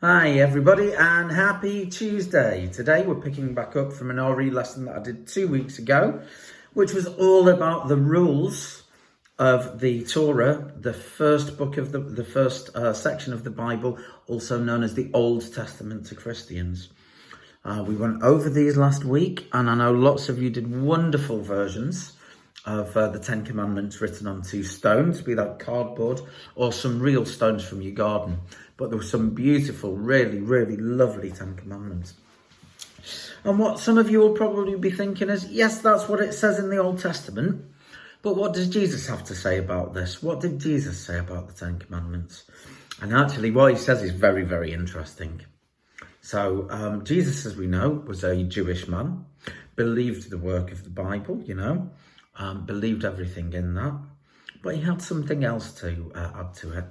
Hi everybody and happy Tuesday. Today we're picking back up from an RE lesson that I did 2 weeks ago, which was all about the rules of the Torah, the first book of the first section of the Bible, also known as the Old Testament to Christians. We went over these last week, and I know lots of you did wonderful versions of the Ten Commandments written on 2 stones, be that cardboard or some real stones from your garden. But there were some beautiful, really, really lovely 10 Commandments. And what some of you will probably be thinking is, yes, that's what it says in the Old Testament. But what does Jesus have to say about this? What did Jesus say about the 10 Commandments? And actually, what he says is very, very interesting. So Jesus, as we know, was a Jewish man, believed the work of the Bible, believed everything in that. But he had something else to add to it.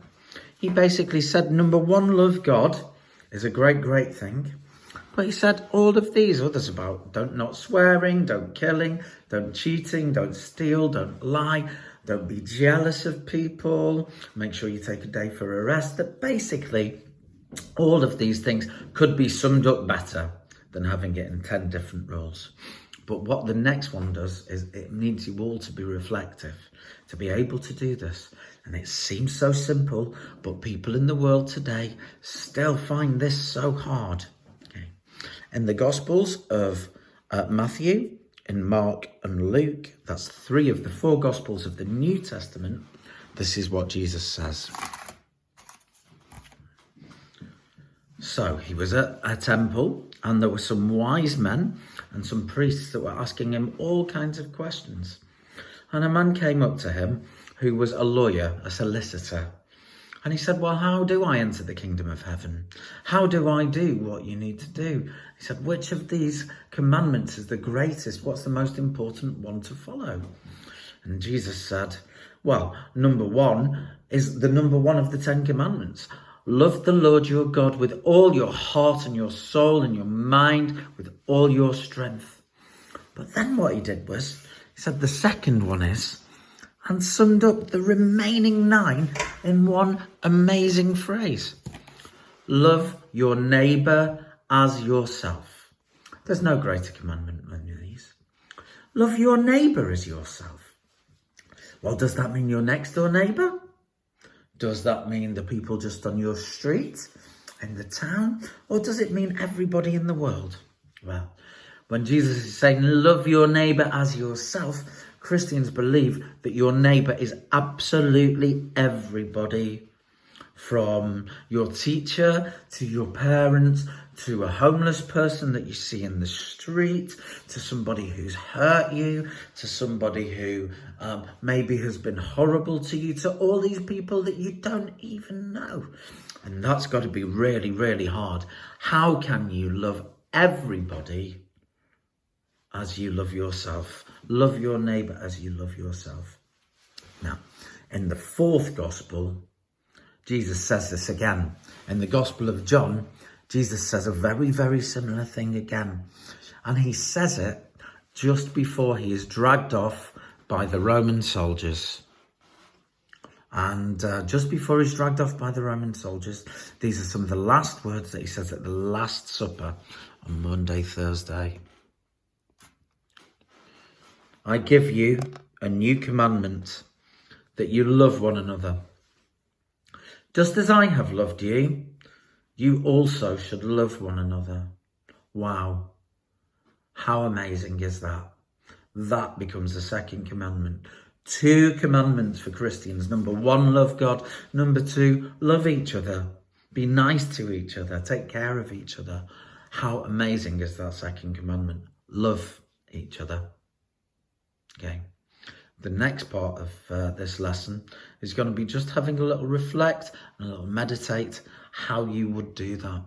He basically said, number one, love God is a great, great thing. But he said all of these others about not swearing, don't killing, don't cheating, don't steal, don't lie, don't be jealous of people, make sure you take a day for a rest. That basically all of these things could be summed up better than having it in 10 different rules. But what the next one does is it needs you all to be reflective, to be able to do this. And it seems so simple, but people in the world today still find this so hard. Okay. In the Gospels of Matthew, in Mark and Luke, that's 3 of the 4 Gospels of the New Testament, this is what Jesus says. So he was at a temple, and there were some wise men and some priests that were asking him all kinds of questions. And a man came up to him who was a lawyer, a solicitor. And he said, well, how do I enter the kingdom of heaven? How do I do what you need to do? He said, which of these commandments is the greatest? What's the most important one to follow? And Jesus said, well, number 1 is the number 1 of the 10 commandments. Love the Lord your God with all your heart and your soul and your mind, with all your strength. But then what he did was, he said the second one is, and summed up the remaining 9 in one amazing phrase. Love your neighbour as yourself. There's no greater commandment than these. Love your neighbour as yourself. Well, does that mean your next door neighbour? Does that mean the people just on your street, in the town? Or does it mean everybody in the world? Well, when Jesus is saying, love your neighbour as yourself, Christians believe that your neighbour is absolutely everybody. From your teacher, to your parents, to a homeless person that you see in the street, to somebody who's hurt you, to somebody who maybe has been horrible to you, to all these people that you don't even know. And that's got to be really, really hard. How can you love everybody as you love yourself? Love your neighbour as you love yourself. Now, in the 4th Gospel, Jesus says this again. In the Gospel of John, Jesus says a very, very similar thing again. And he says it just before he is dragged off by the Roman soldiers. And just before he's dragged off by the Roman soldiers, these are some of the last words that he says at the Last Supper on Monday, Thursday. I give you a new commandment, that you love one another. Just as I have loved you, you also should love one another. Wow. How amazing is that? That becomes the 2nd commandment. 2 commandments for Christians. Number 1, love God. Number 2, love each other. Be nice to each other. Take care of each other. How amazing is that 2nd commandment? Love each other. Okay. The next part of this lesson is going to be just having a little reflect and a little meditate how you would do that.